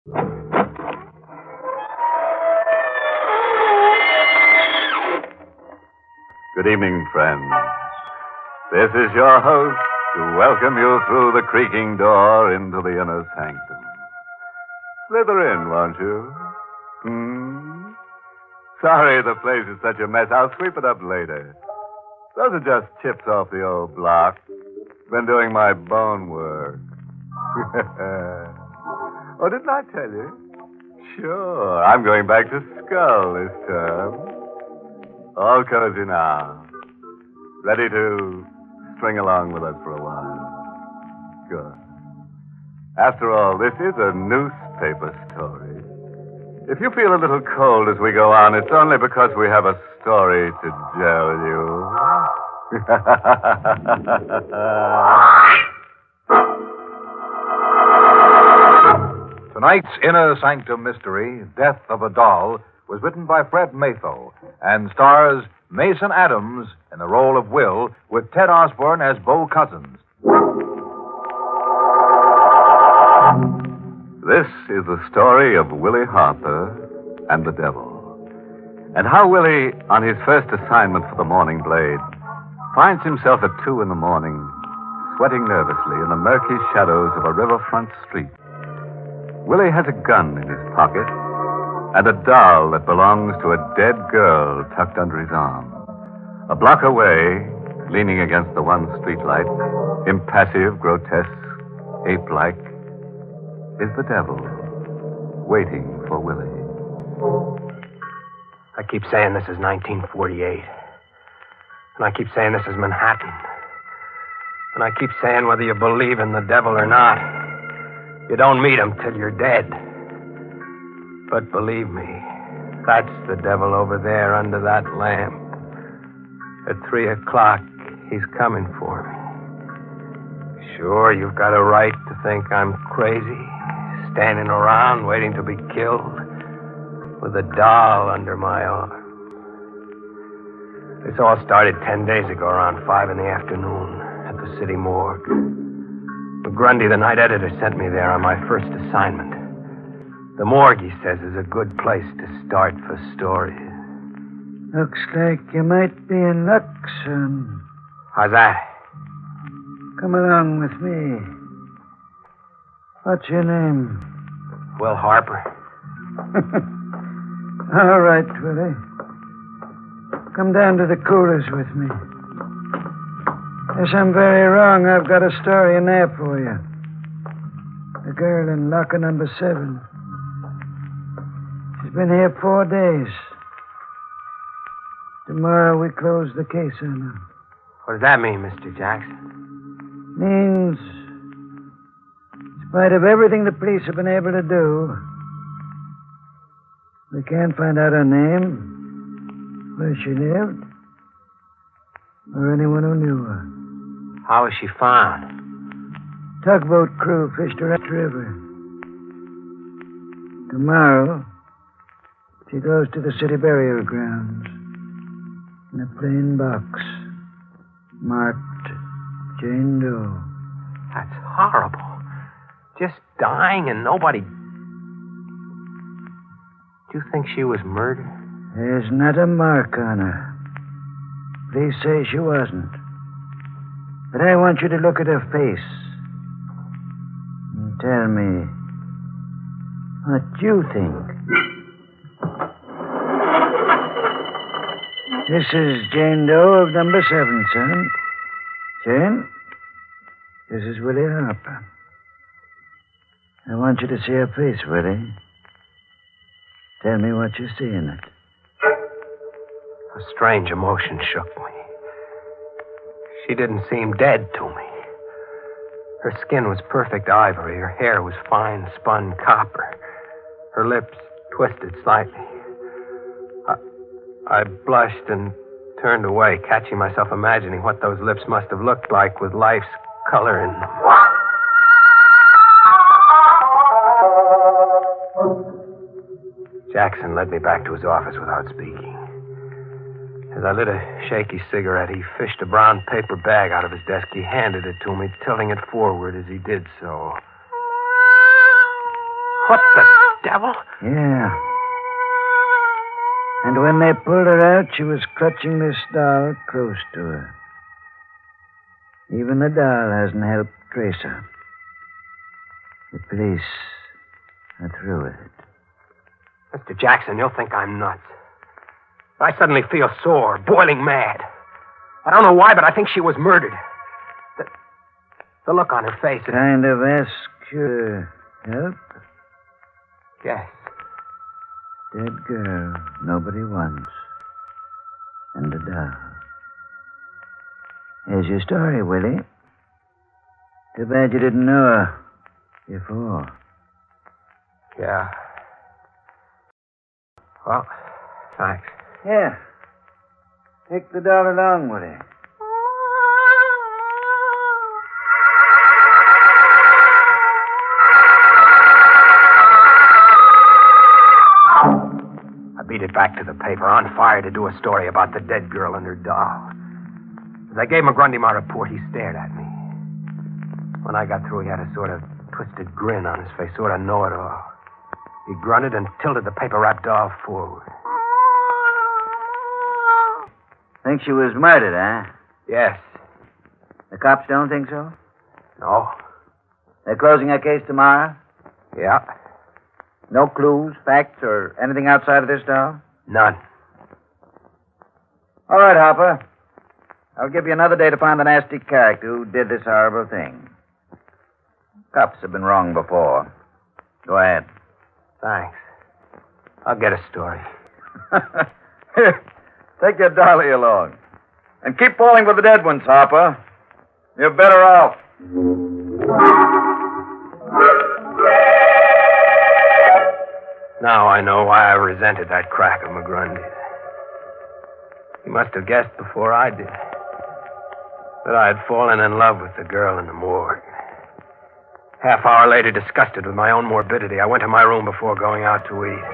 Good evening, friends. This is your host to welcome you through the creaking door into the inner sanctum. Slither in, won't you? Sorry the place is such a mess. I'll sweep it up later. Those are just chips off the old block. Been doing my bone work. Oh, didn't I tell you? Sure, I'm going back to Skull this term. All cozy now. Ready to string along with us for a while. Good. After all, this is a newspaper story. If you feel a little cold as we go on, it's only because we have a story to tell you. Tonight's Inner Sanctum mystery, Death of a Doll, was written by Fred Matho and stars Mason Adams in the role of Will, with Ted Osborne as Bo Cousins. This is the story of Willie Harper and the devil, and how Willie, on his first assignment for the Morning Blade, finds himself at 2 in the morning, sweating nervously in the murky shadows of a riverfront street. Willie has a gun in his pocket and a doll that belongs to a dead girl tucked under his arm. A block away, leaning against the one streetlight, impassive, grotesque, ape-like, is the devil, waiting for Willie. I keep saying this is 1948. And I keep saying this is Manhattan. And I keep saying whether you believe in the devil or not, you don't meet him till you're dead. But believe me, that's the devil over there under that lamp. At 3 o'clock, he's coming for me. Sure, you've got a right to think I'm crazy, standing around waiting to be killed with a doll under my arm. This all started 10 days ago around 5 in the afternoon at the city morgue. McGrundy, the night editor, sent me there on my first assignment. The morgue, he says, is a good place to start for stories. Looks like you might be in luck, son. How's that? Come along with me. What's your name? Will Harper. All right, Willie. Come down to the coolers with me. Yes, I'm very wrong. I've got a story in there for you. The girl in locker number 7. She's been here 4 days. Tomorrow we close the case on her. What does that mean, Mr. Jackson? Means, in spite of everything the police have been able to do, we can't find out her name, where she lived, or anyone who knew her. How was she found? Tugboat crew fished her up the river. Tomorrow, she goes to the city burial grounds in a plain box marked Jane Doe. That's horrible. Just dying and nobody... Do you think she was murdered? There's not a mark on her. Police say she wasn't. But I want you to look at her face and tell me what you think. This is Jane Doe of number 7, son. Jane, this is Willie Harper. I want you to see her face, Willie. Tell me what you see in it. A strange emotion shook me. She didn't seem dead to me. Her skin was perfect ivory. Her hair was fine spun copper. Her lips twisted slightly. I blushed and turned away, catching myself imagining what those lips must have looked like with life's color in them. Jackson led me back to his office without speaking. As I lit a shaky cigarette, he fished a brown paper bag out of his desk. He handed it to me, tilting it forward as he did so. What the devil? Yeah. And when they pulled her out, she was clutching this doll close to her. Even the doll hasn't helped trace her. The police are through with it. Mr. Jackson, you'll think I'm nuts. I suddenly feel sore, boiling mad. I don't know why, but I think she was murdered. The look on her face is... Kind of ask you to help? Yes. Dead girl nobody wants. And a doll. Here's your story, Willie. Too bad you didn't know her before. Yeah. Well, thanks. Here. Take the doll along, Willie. I beat it back to the paper, on fire to do a story about the dead girl and her doll. As I gave McGrundy my report, he stared at me. When I got through, he had a sort of twisted grin on his face, sort of know-it-all. He grunted and tilted the paper-wrapped doll forward. Think she was murdered, huh? Yes. The cops don't think so? No. They're closing our case tomorrow? Yeah. No clues, facts, or anything outside of this doll? None. All right, Hopper. I'll give you another day to find the nasty character who did this horrible thing. Cops have been wrong before. Go ahead. Thanks. I'll get a story. Here, take your dolly along. And keep falling with the dead ones, Hopper. You're better off. Now I know why I resented that crack of McGrundy's. He must have guessed before I did that I had fallen in love with the girl in the morgue. Half hour later, disgusted with my own morbidity, I went to my room before going out to eat.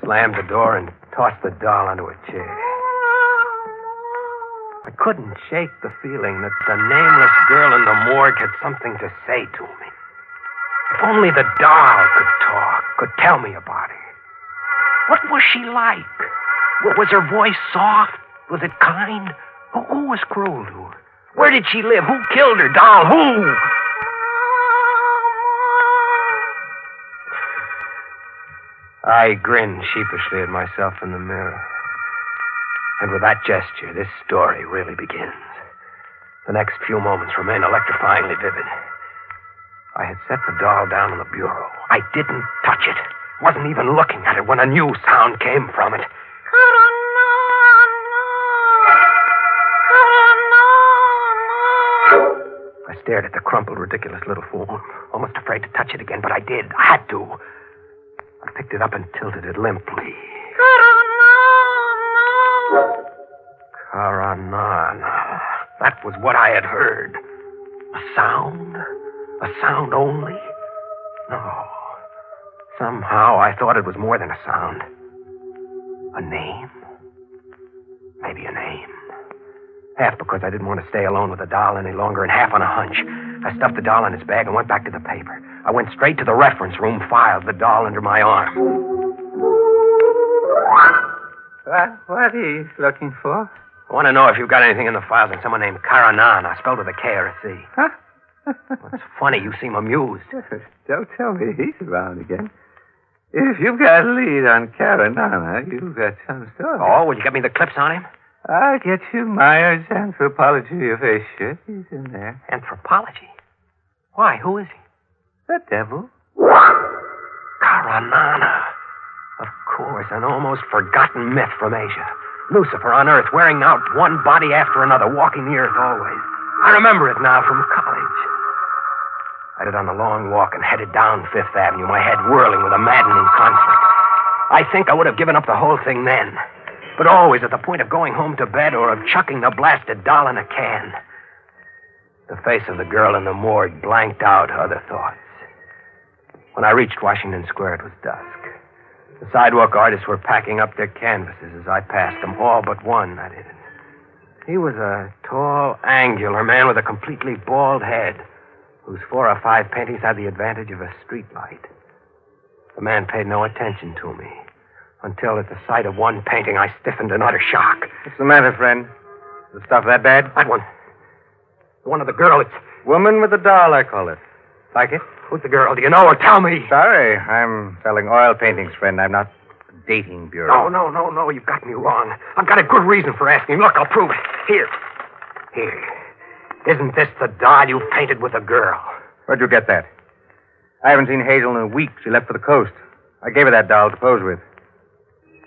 Slammed the door and tossed the doll onto a chair. I couldn't shake the feeling that the nameless girl in the morgue had something to say to me. If only the doll could talk, could tell me about her. What was she like? Was her voice soft? Was it kind? Who was cruel to her? Where did she live? Who killed her? Doll, who? I grinned sheepishly at myself in the mirror. And with that gesture, this story really begins. The next few moments remain electrifyingly vivid. I had set the doll down on the bureau. I didn't touch it. Wasn't even looking at it when a new sound came from it. I stared at the crumpled, ridiculous little form, almost afraid to touch it again, but I did. I had to. I picked it up and tilted it limply. Karanana. That was what I had heard. A sound? A sound only? No. Somehow I thought it was more than a sound. A name? Maybe a name. Half because I didn't want to stay alone with the doll any longer, and half on a hunch. I stuffed the doll in its bag and went back to the paper. I went straight to the reference room, filed the doll under my arm. What are you looking for? I want to know if you've got anything in the files on someone named Karanana, spelled with a K or a C. Huh? It's funny, you seem amused. Don't tell me he's around again. If you've got a lead on Karanana, you've got some story. Oh, will you get me the clips on him? I'll get you Myers' Anthropology of Asia. He's in there. Anthropology? Why? Who is he? The devil. Karanana. Of course, an almost forgotten myth from Asia. Lucifer on Earth, wearing out one body after another, walking the earth always. I remember it now from college. I did on a long walk and headed down Fifth Avenue, my head whirling with a maddening conflict. I think I would have given up the whole thing then, but always at the point of going home to bed or of chucking the blasted doll in a can. The face of the girl in the morgue blanked out other thoughts. When I reached Washington Square, it was dusk. The sidewalk artists were packing up their canvases as I passed them, all but one, that is. He was a tall, angular man with a completely bald head, whose 4 or 5 paintings had the advantage of a street light. The man paid no attention to me. Until at the sight of one painting, I stiffened in utter shock. What's the matter, friend? Is the stuff that bad? That one. The one of the girl. It's... Woman with a doll, I call it. Like it? Who's the girl? Do you know her? Tell me. Sorry, I'm selling oil paintings, friend. I'm not a dating bureau. No. You've got me wrong. I've got a good reason for asking. Look, I'll prove it. Here. Isn't this the doll you painted with a girl? Where'd you get that? I haven't seen Hazel in a week. She left for the coast. I gave her that doll to pose with.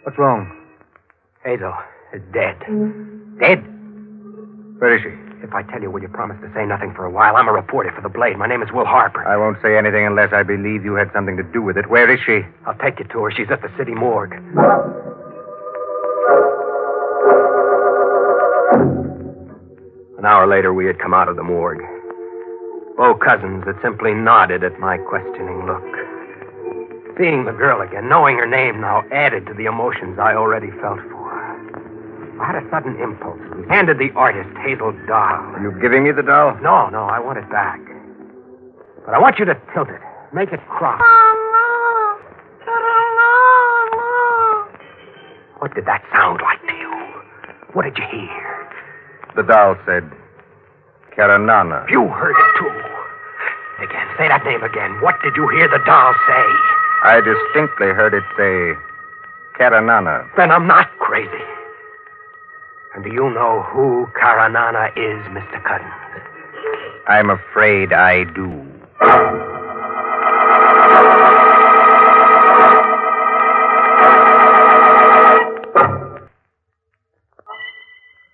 What's wrong? Hazel is dead. Dead? Where is she? If I tell you, will you promise to say nothing for a while? I'm a reporter for the Blade. My name is Will Harper. I won't say anything unless I believe you had something to do with it. Where is she? I'll take you to her. She's at the city morgue. An hour later, we had come out of the morgue. Bo Cousins had simply nodded at my questioning look. Seeing the girl again, knowing her name now, added to the emotions I already felt for her. I had a sudden impulse. Handed the artist Hazel's doll. Are you giving me the doll? No, I want it back. But I want you to tilt it. Make it cross. What did that sound like to you? What did you hear? The doll said, Karanana. You heard it, too. Again, say that name again. What did you hear the doll say? I distinctly heard it say, Karanana. Then I'm not crazy. And do you know who Karanana is, Mr. Cousins? I'm afraid I do.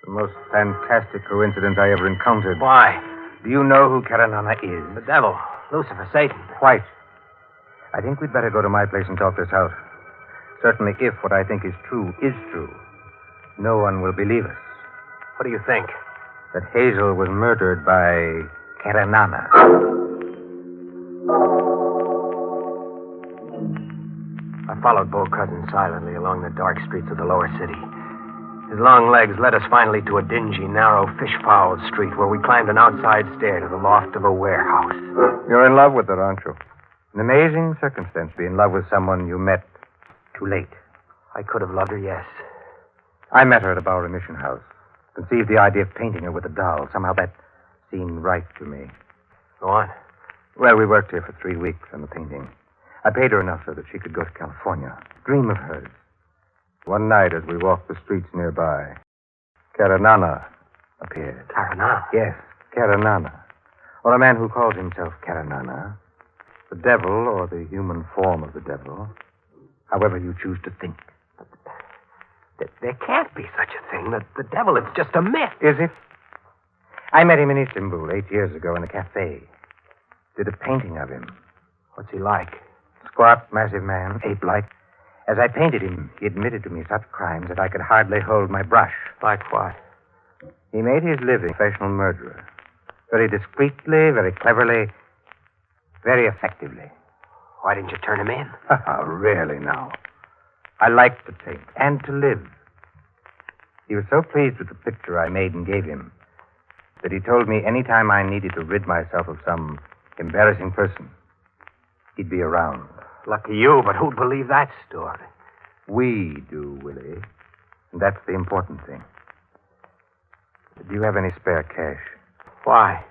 The most fantastic coincidence I ever encountered. Why? Do you know who Karanana is? The devil. Lucifer, Satan. Quite. I think we'd better go to my place and talk this out. Certainly, if what I think is true, no one will believe us. What do you think? That Hazel was murdered by Karanana. I followed Bo Cousins silently along the dark streets of the lower city. His long legs led us finally to a dingy, narrow, fish-fouled street where we climbed an outside stair to the loft of a warehouse. You're in love with her, aren't you? An amazing circumstance to be in love with someone you met too late. I could have loved her, yes. I met her at a Bowery Mission House. Conceived the idea of painting her with a doll. Somehow that seemed right to me. Go on. Well, we worked here for 3 weeks on the painting. I paid her enough so that she could go to California. Dream of hers. One night, as we walked the streets nearby, Karanana appeared. Karanana? Yes, Karanana. Or a man who calls himself Karanana. The devil, or the human form of the devil. However you choose to think. There can't be such a thing. The devil is just a myth. Is it? I met him in Istanbul 8 years ago in a cafe. Did a painting of him. What's he like? Squat, massive man, ape-like. As I painted him, he admitted to me such crimes that I could hardly hold my brush. Like what? He made his living a professional murderer. Very discreetly, very cleverly, very effectively. Why didn't you turn him in? Really, now. I liked to paint and to live. He was so pleased with the picture I made and gave him that he told me any time I needed to rid myself of some embarrassing person, he'd be around. Lucky you, but who'd believe that story? We do, Willie. And that's the important thing. Do you have any spare cash? Why?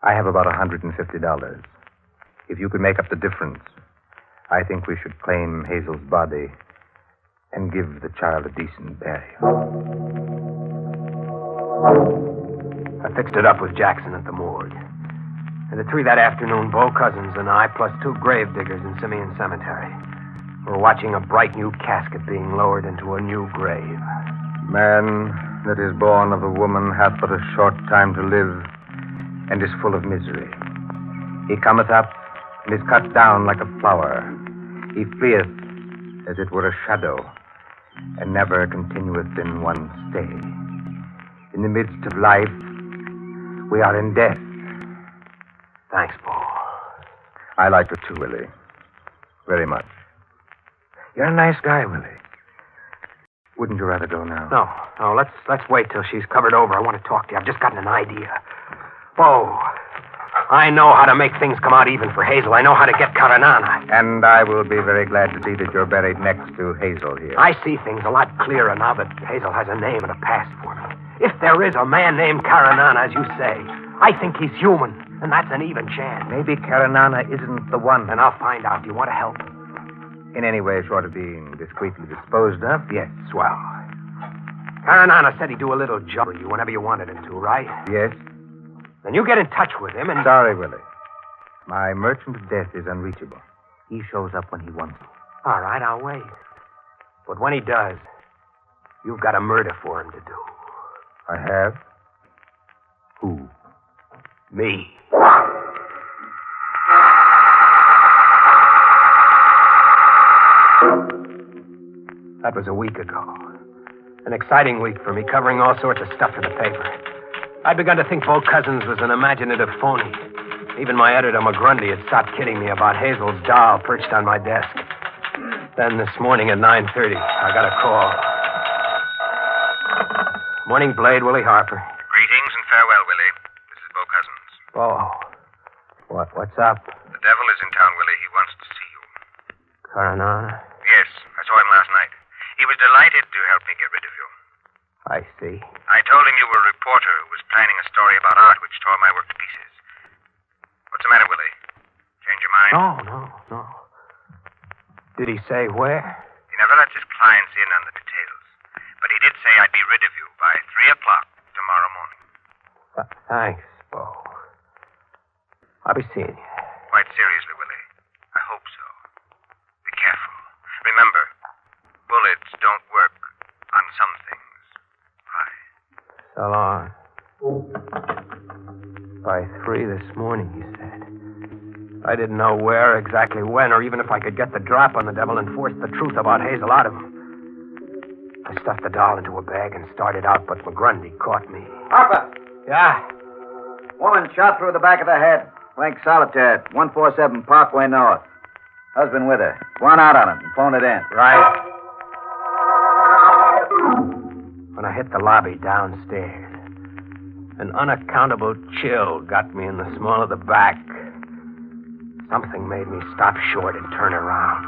I have about $150. If you could make up the difference, I think we should claim Hazel's body and give the child a decent burial. I fixed it up with Jackson at the morgue. And at 3 that afternoon, Bo Cousins and I, plus 2 gravediggers in Simeon Cemetery, were watching a bright new casket being lowered into a new grave. Man that is born of a woman hath but a short time to live, and is full of misery. He cometh up, and is cut down like a flower. He fleeth as it were a shadow, and never continueth in one stay. In the midst of life, we are in death. Thanks, Bo. I liked it too, Willie. Very much. You're a nice guy, Willie. Wouldn't you rather go now? No. Let's wait till she's covered over. I want to talk to you. I've just gotten an idea. Bo, I know how to make things come out even for Hazel. I know how to get Caranana. And I will be very glad to see that you're buried next to Hazel here. I see things a lot clearer now that Hazel has a name and a past for me. If there is a man named Caranana, as you say, I think he's human, and that's an even chance. Maybe Caranana isn't the one. Then I'll find out. Do you want to help? In any way short of being discreetly disposed of, yes. Swell. Caranana said he'd do a little job for you whenever you wanted him to, right? Yes? Then you get in touch with him and... Sorry, Willie. My merchant of death is unreachable. He shows up when he wants to. All right, I'll wait. But when he does, you've got a murder for him to do. I have? Who? Me. That was a week ago. An exciting week for me, covering all sorts of stuff for the paper. I'd begun to think Bo Cousins was an imaginative phony. Even my editor, McGrundy, had stopped kidding me about Hazel's doll perched on my desk. Then this morning at 9:30, I got a call. Morning, Blade, Willie Harper. Greetings and farewell, Willie. This is Bo Cousins. Bo. What's up? The devil is in town, Willie. He wants to see you. Caranana? Yes, I saw him last night. He was delighted to help me get rid of you. I see. I told him you were a reporter who was planning a story about art which tore my work to pieces. What's the matter, Willie? Change your mind? No. Did he say where? He never lets his clients in on the details. But he did say I'd be rid of you by 3 o'clock tomorrow morning. Thanks, Bo. I'll be seeing you. Quite seriously, Willie. I hope so. Be careful. Remember, bullets don't work on some things. Bye. So long. By 3 this morning, he said. I didn't know where, exactly when, or even if I could get the drop on the devil and force the truth about Hazel out of him. I stuffed the doll into a bag and started out, but McGrundy caught me. Harper! Yeah? Woman shot through the back of the head. Blank solitaire, 147 Parkway North. Husband with her. Go on out on it and phone it in. Right. When I hit the lobby downstairs, an unaccountable chill got me in the small of the back. Something made me stop short and turn around.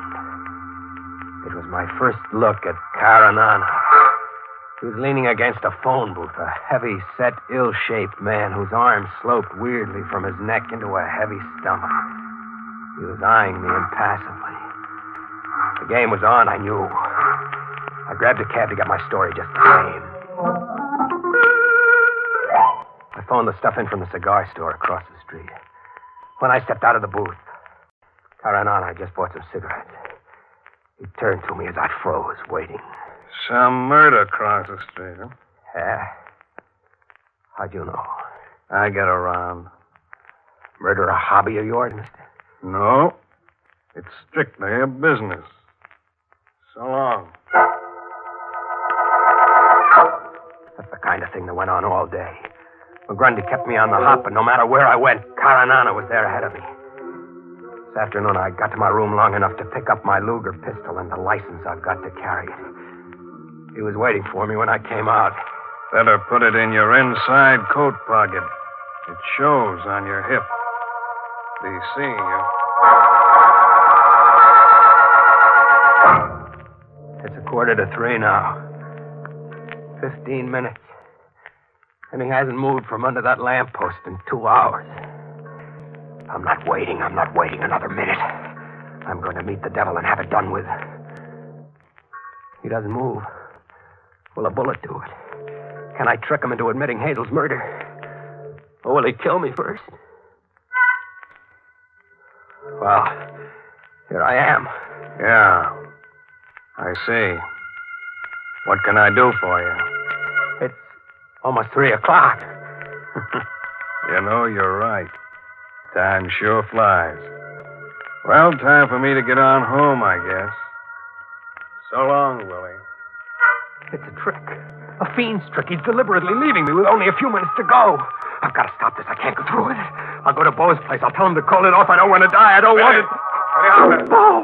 It was my first look at Caranana. He was leaning against a phone booth, a heavy-set, ill-shaped man whose arms sloped weirdly from his neck into a heavy stomach. He was eyeing me impassively. The game was on, I knew. I grabbed a cab to get my story just the same. I phoned the stuff in from the cigar store across the street. When I stepped out of the booth, Caranana had just bought some cigarettes. He turned to me as I froze, waiting. Some murder across the street, huh? Yeah? How'd you know? I get around. Murder a hobby of yours, mister? No. It's strictly a business. So long. That's the kind of thing that went on all day. McGrundy kept me on the hop, and no matter where I went, Caranana was there ahead of me. This afternoon, I got to my room long enough to pick up my Luger pistol and the license I've got to carry it. He was waiting for me when I came out. Better put it in your inside coat pocket. It shows on your hip. Be seeing you. It's 2:45 now. 15 minutes. And he hasn't moved from under that lamppost in 2 hours. I'm not waiting another minute. I'm going to meet the devil and have it done with. He doesn't move. Will a bullet do it? Can I trick him into admitting Hazel's murder? Or will he kill me first? Well, here I am. Yeah. I see. What can I do for you? It's almost 3 o'clock. You know, you're right. Time sure flies. Well, time for me to get on home, I guess. So long, Willie. It's a trick. A fiend's trick. He's deliberately leaving me with only a few minutes to go. I've got to stop this. I can't go through with it. I'll go to Bo's place. I'll tell him to call it off. I don't want to die. I don't want it. Bo!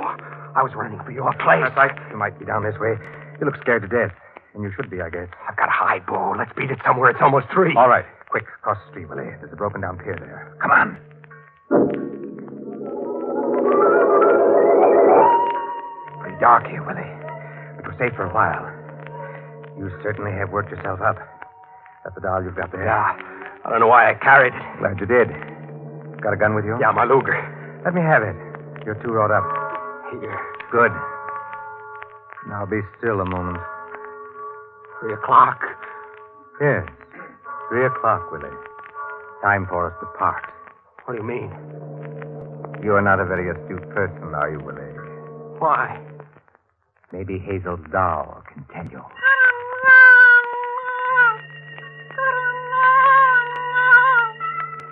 I was running for your place. That's right. You might be down this way. You look scared to death. And you should be, I guess. I've got to hide, Bo. Let's beat it somewhere. It's almost 3. All right. Quick, across the street, Willie. There's a broken down pier there. Come on. Pretty dark here, Willie. But we're safe for a while. You certainly have worked yourself up. That's the doll you've got there. Yeah. I don't know why I carried it. Glad you did. Got a gun with you? Yeah, my Luger. Let me have it. You're too wrought up. Here. Good. Now be still a moment. 3 o'clock. Yes. 3 o'clock, Willie. Time for us to part. What do you mean? You are not a very astute person, are you, Willie? Why? Maybe Hazel's doll can tell you.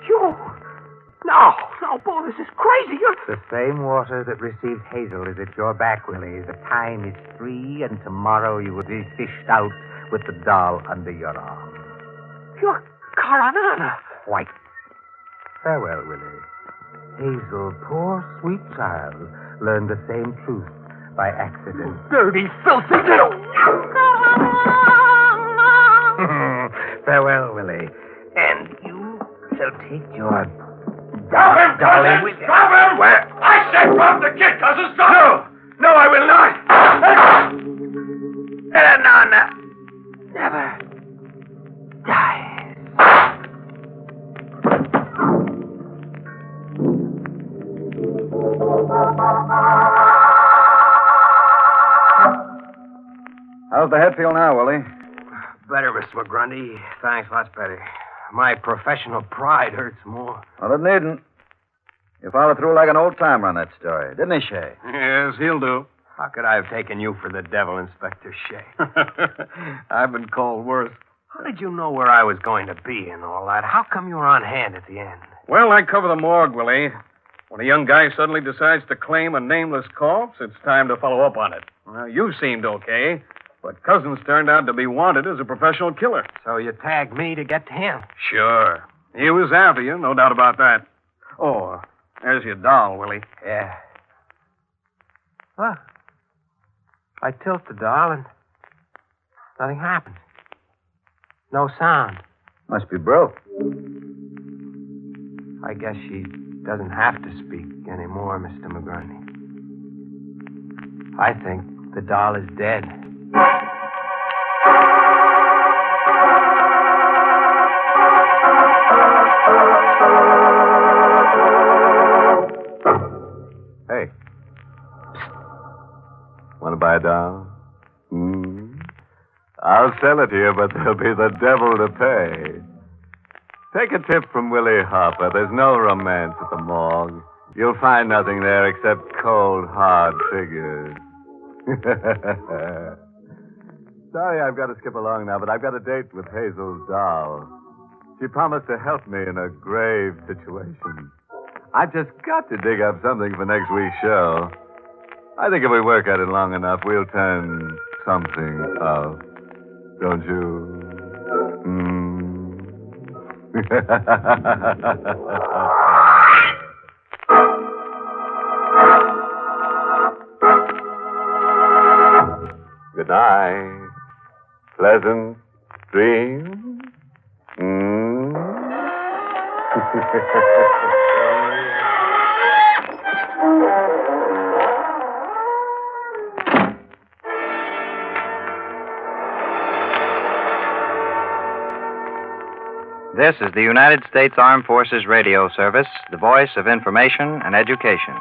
You? No, Bo, this is crazy. You're... The same water that received Hazel is at your back, Willie. The time is 3, and tomorrow you will be fished out with the doll under your arm. You're Karanana. White. Farewell, Willie. Hazel, poor sweet child, learned the same truth by accident. Dirty, filthy little... Farewell, Willie. And you shall take your Stop him, darling cousin! with you. Stop him! Where? I said drop the kid, cousin! Stop! No, I will not! Eleanor never dies. How's the head feel now, Willie? Better, Mr. McGrundy. Thanks, lots better. My professional pride hurts more. Well, it needn't. You followed through like an old timer on that story, didn't he, Shay? Yes, he'll do. How could I have taken you for the devil, Inspector Shea? I've been called worse. How did you know where I was going to be and all that? How come you were on hand at the end? Well, I cover the morgue, Willie. When a young guy suddenly decides to claim a nameless corpse, it's time to follow up on it. Well, you seemed okay, but Cousins turned out to be wanted as a professional killer. So you tagged me to get to him. Sure. He was after you, no doubt about that. Oh, there's your doll, Willie. Yeah. Well, I tilt the doll and nothing happens. No sound. Must be broke. I guess she doesn't have to speak anymore, Mr. McGrundy. I think the doll is dead. Hey. Want to buy a doll? I'll sell it to you, but there'll be the devil to pay. Take a tip from Willie Harper. There's no romance at the morgue. You'll find nothing there except cold, hard figures. Sorry I've got to skip along now, but I've got a date with Hazel's doll. She promised to help me in a grave situation. I've just got to dig up something for next week's show. I think if we work at it long enough, we'll turn something up. Don't you? Good night. Pleasant dreams. This is the United States Armed Forces Radio Service, the voice of information and education.